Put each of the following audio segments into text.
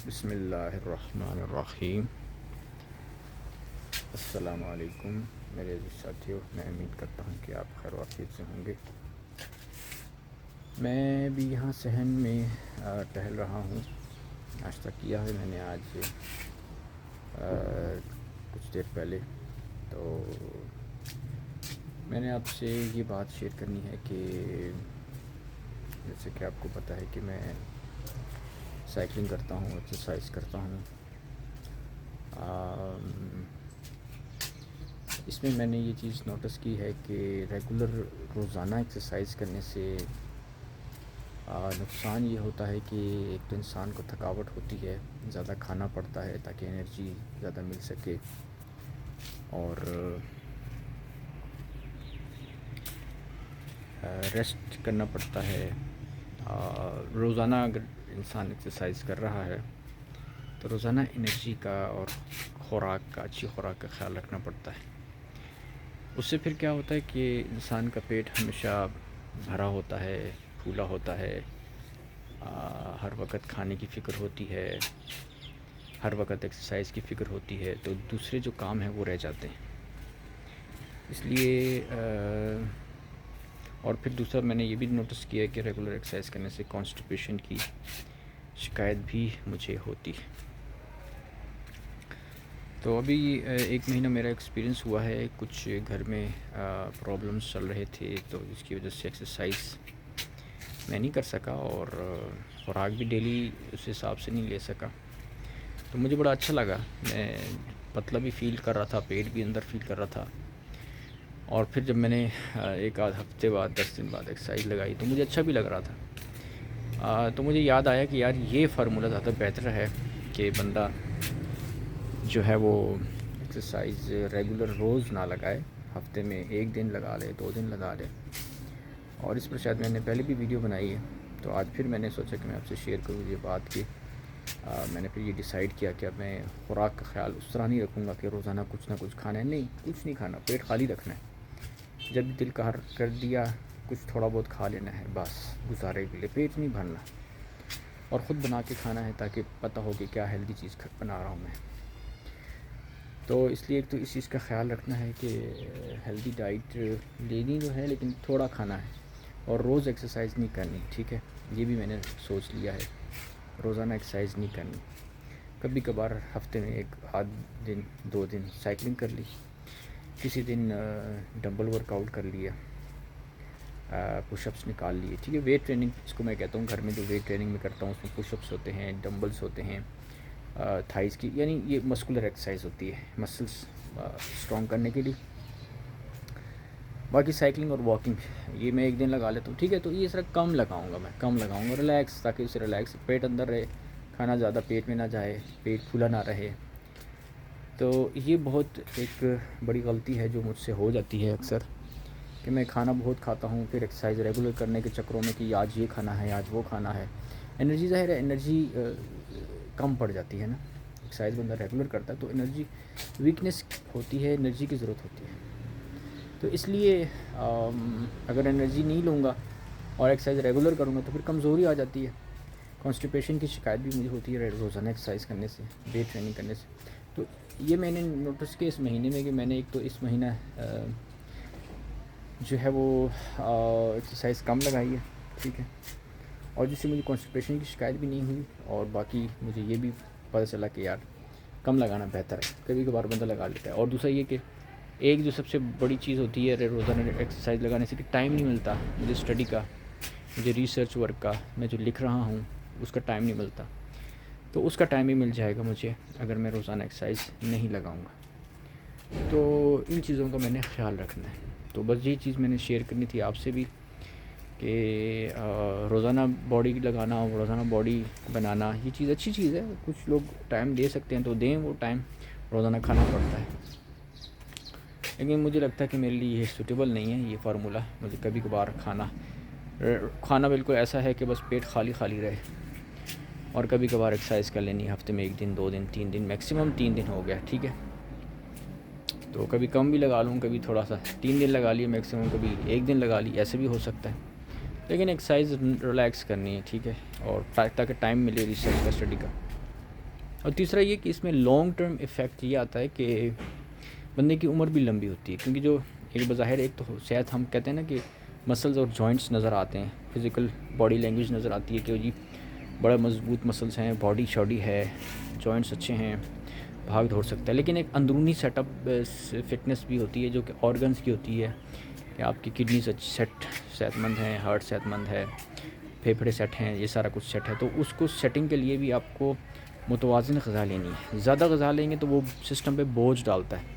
بسم اللہ الرحمن الرحیم۔ السلام علیکم میرے عزیز ساتھیوں، میں امید کرتا ہوں کہ آپ خیر و عافیت سے ہوں گے۔ میں بھی یہاں صحن میں ٹہل رہا ہوں۔ ناشتہ کیا ہے میں نے آج کچھ دیر پہلے، تو میں نے آپ سے یہ بات شیئر کرنی ہے کہ جیسے کہ آپ کو پتہ ہے کہ میں سائیکلنگ کرتا ہوں، ایکسرسائز کرتا ہوں۔ اس میں نے یہ چیز نوٹس کی ہے کہ ریگولر روزانہ ایکسرسائز کرنے سے نقصان یہ ہوتا ہے کہ ایک تو انسان کو تھکاوٹ ہوتی ہے، زیادہ کھانا پڑتا ہے تاکہ انرجی زیادہ مل سکے، اور ریسٹ کرنا پڑتا ہے۔ روزانہ اگر انسان ایکسرسائز کر رہا ہے تو روزانہ انرجی کا اور خوراک کا، اچھی خوراک کا خیال رکھنا پڑتا ہے۔ اس سے پھر کیا ہوتا ہے کہ انسان کا پیٹ ہمیشہ بھرا ہوتا ہے، پھولا ہوتا ہے، ہر وقت کھانے کی فکر ہوتی ہے، ہر وقت ایکسرسائز کی فکر ہوتی ہے، تو دوسرے جو کام ہیں وہ رہ جاتے ہیں۔ اس لیے اور پھر دوسرا میں نے یہ بھی نوٹس کیا کہ ریگولر ایکسرسائز کرنے سے کانسٹیپیشن کی شکایت بھی مجھے ہوتی ہے۔ تو ابھی ایک مہینہ میرا ایکسپیرینس ہوا ہے، کچھ گھر میں پرابلمس چل رہے تھے، تو اس کی وجہ سے ایکسرسائز میں نہیں کر سکا، اور خوراک بھی ڈیلی اس حساب سے نہیں لے سکا۔ تو مجھے بڑا اچھا لگا، میں پتلا بھی فیل کر رہا تھا، پیٹ بھی اندر فیل کر رہا تھا، اور پھر جب میں نے ایک آدھ ہفتے بعد 10 دن بعد ایکسرسائز لگائی تو مجھے اچھا بھی لگ رہا تھا۔ تو مجھے یاد آیا کہ یار یہ فارمولہ زیادہ بہتر ہے کہ بندہ جو ہے وہ ایکسرسائز ریگولر روز نہ لگائے، ہفتے میں 1 دن لگا لے، 2 دن لگا لے۔ اور اس پر شاید میں نے پہلے بھی ویڈیو بنائی ہے، تو آج پھر میں نے سوچا کہ میں آپ سے شیئر کروں یہ بات کہ میں نے پھر یہ ڈیسائیڈ کیا کہ اب میں خوراک کا خیال اس طرح نہیں رکھوں گا کہ روزانہ کچھ نہ کچھ کھانا ہے، نہیں، کچھ نہیں کھانا، پیٹ خالی رکھنا ہے۔ جب دل قہر کر دیا کچھ تھوڑا بہت کھا لینا ہے، بس گزارے کے لیے، پیٹ نہیں بھرنا، اور خود بنا کے کھانا ہے تاکہ پتہ ہو کہ کیا ہیلدی چیز بنا رہا ہوں میں۔ تو اس لیے ایک تو اس چیز کا خیال رکھنا ہے کہ ہیلدی ڈائٹ لینی تو ہے لیکن تھوڑا کھانا ہے، اور روز ایکسرسائز نہیں کرنی، ٹھیک ہے، یہ بھی میں نے سوچ لیا ہے، روزانہ ایکسرسائز نہیں کرنی۔ کبھی کبھار ہفتے میں 1 دن 2 دن سائیکلنگ کر لی، کسی دن ڈمبل ورک آؤٹ کر لیا، پش اپس نکال لیے، ٹھیک ہے، ویٹ ٹریننگ اس کو میں کہتا ہوں۔ گھر میں جو ویٹ ٹریننگ میں کرتا ہوں اس میں پش اپس ہوتے ہیں، ڈمبلس ہوتے ہیں، تھائز کی، یعنی یہ مسکولر ایکسرسائز ہوتی ہے مسلس اسٹرانگ کرنے کے لیے۔ باقی سائیکلنگ اور واکنگ یہ میں 1 دن لگا لیتا ہوں، ٹھیک ہے۔ تو یہ سر کم لگاؤں گا، میں کم لگاؤں گا، ریلیکس، تاکہ اسے ریلیکس، پیٹ اندر رہے، کھانا زیادہ پیٹ میں نہ جائے، پیٹ پھولا نہ رہے۔ تو یہ بہت ایک بڑی غلطی ہے جو مجھ سے ہو جاتی ہے اکثر، کہ میں کھانا بہت کھاتا ہوں، پھر ایکسرسائز ریگولر کرنے کے چکروں میں کہ آج یہ کھانا ہے، آج وہ کھانا ہے، انرجی ظاہر ہے انرجی کم پڑ جاتی ہے نا۔ ایکسرسائز بندہ ریگولر کرتا ہے تو انرجی ویکنیس ہوتی ہے، انرجی کی ضرورت ہوتی ہے۔ تو اس لیے اگر انرجی نہیں لوں گا اور ایکسرسائز ریگولر کروں گا تو پھر کمزوری آ جاتی ہے، کانسٹیپیشن کی شکایت بھی مجھے ہوتی ہے روزانہ ایکسرسائز کرنے سے، ویٹ ٹریننگ کرنے سے۔ تو یہ میں نے نوٹس کیا اس مہینے میں کہ میں نے ایک تو اس مہینہ جو ہے وہ ایکسرسائز کم لگائی ہے، ٹھیک ہے، اور جس سے مجھے کانسٹیپیشن کی شکایت بھی نہیں ہوئی، اور باقی مجھے یہ بھی پتہ چلا کہ یار کم لگانا بہتر ہے، کبھی کبھار بندہ لگا لیتا ہے۔ اور دوسرا یہ کہ ایک جو سب سے بڑی چیز ہوتی ہے روزانہ ایکسرسائز لگانے سے، کہ ٹائم نہیں ملتا مجھے اسٹڈی کا، مجھے ریسرچ ورک کا، میں جو لکھ رہا ہوں اس کا ٹائم نہیں ملتا، تو اس کا ٹائم ہی مل جائے گا مجھے اگر میں روزانہ ایکسرسائز نہیں لگاؤں گا۔ تو ان چیزوں کا میں نے خیال رکھنا ہے۔ تو بس یہ چیز میں نے شیئر کرنی تھی آپ سے بھی کہ روزانہ باڈی لگانا، روزانہ باڈی بنانا یہ چیز اچھی چیز ہے، کچھ لوگ ٹائم دے سکتے ہیں تو دیں، وہ ٹائم روزانہ کھانا پڑتا ہے، لیکن مجھے لگتا ہے کہ میرے لیے یہ سوٹیبل نہیں ہے یہ فارمولہ۔ مجھے کبھی کبھار کھانا بالکل ایسا ہے کہ بس پیٹ خالی خالی رہے، اور کبھی کبھار ایکسرسائز کر لینی، ہفتے میں 1 دن 2 دن 3 دن، میکسیمم 3 دن ہو گیا، ٹھیک ہے۔ تو کبھی کم بھی لگا لوں، کبھی تھوڑا سا 3 دن لگا لیے میکسیمم، کبھی 1 دن لگا لی، ایسے بھی ہو سکتا ہے، لیکن ایکسرسائز ریلیکس کرنی ہے، ٹھیک ہے، اور تاکہ ٹائم ملے ریسرچ کا، اسٹڈی کا۔ اور تیسرا یہ کہ اس میں لانگ ٹرم ایفیکٹ یہ آتا ہے کہ بندے کی عمر بھی لمبی ہوتی ہے، کیونکہ جو ایک بظاہر ایک تو صحت ہم کہتے ہیں نا کہ مسلز اور جوائنٹس نظر آتے ہیں، فزیکل باڈی لینگویج نظر آتی ہے کہ جی بڑا مضبوط مسلز ہیں، باڈی شاڈی ہے، جوائنٹس اچھے ہیں، بھاگ دوڑ سکتا ہے، لیکن ایک اندرونی سیٹ اپ فٹنس بھی ہوتی ہے جو کہ آرگنز کی ہوتی ہے کہ آپ کی کڈنیز صحت مند ہیں، ہارٹ صحت مند ہے، پھیپھڑے سیٹ ہیں، یہ سارا کچھ سیٹ ہے. تو اس کو سیٹنگ کے لیے بھی آپ کو متوازن غذا لینی ہے. زیادہ غذا لیں گے تو وہ سسٹم پہ بوجھ ڈالتا ہے.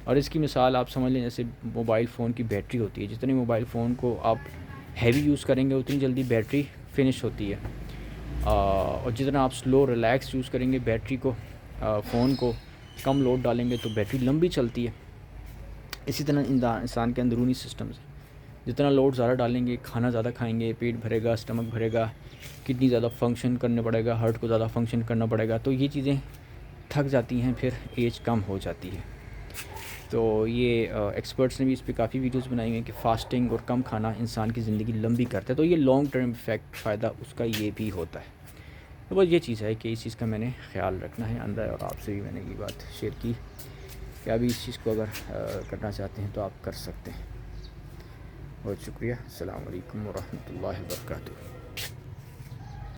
اور اس کی مثال آپ سمجھ لیں جیسے موبائل فون کی بیٹری ہوتی ہے، جتنی موبائل فون کو آپ ہیوی یوز کریں گے اتنی جلدی بیٹری فنش ہوتی ہے، اور جتنا آپ سلو ریلیکس یوز کریں گے بیٹری کو، فون کو کم لوڈ ڈالیں گے تو بیٹری لمبی چلتی ہے. اسی طرح انسان کے اندرونی سسٹمز، جتنا لوڈ زیادہ ڈالیں گے، کھانا زیادہ کھائیں گے، پیٹ بھرے گا، اسٹمک بھرے گا، کڈنی زیادہ فنکشن کرنے پڑے گا، ہارٹ کو زیادہ فنکشن کرنا پڑے گا، تو یہ چیزیں تھک جاتی ہیں، پھر ایج کم ہو جاتی ہے. تو یہ ایکسپرٹس نے بھی اس پہ کافی ویڈیوز بنائی ہیں کہ فاسٹنگ اور کم کھانا انسان کی زندگی لمبی کرتا ہے. تو یہ لانگ ٹرم ایفیکٹ فائدہ اس کا یہ بھی ہوتا ہے. تو بس یہ چیز ہے کہ اس چیز کا میں نے خیال رکھنا ہے اندر، اور آپ سے بھی میں نے یہ بات شیئر کی کہ ابھی اس چیز کو اگر کرنا چاہتے ہیں تو آپ کر سکتے ہیں. بہت شکریہ. السلام علیکم ورحمۃ اللہ وبرکاتہ.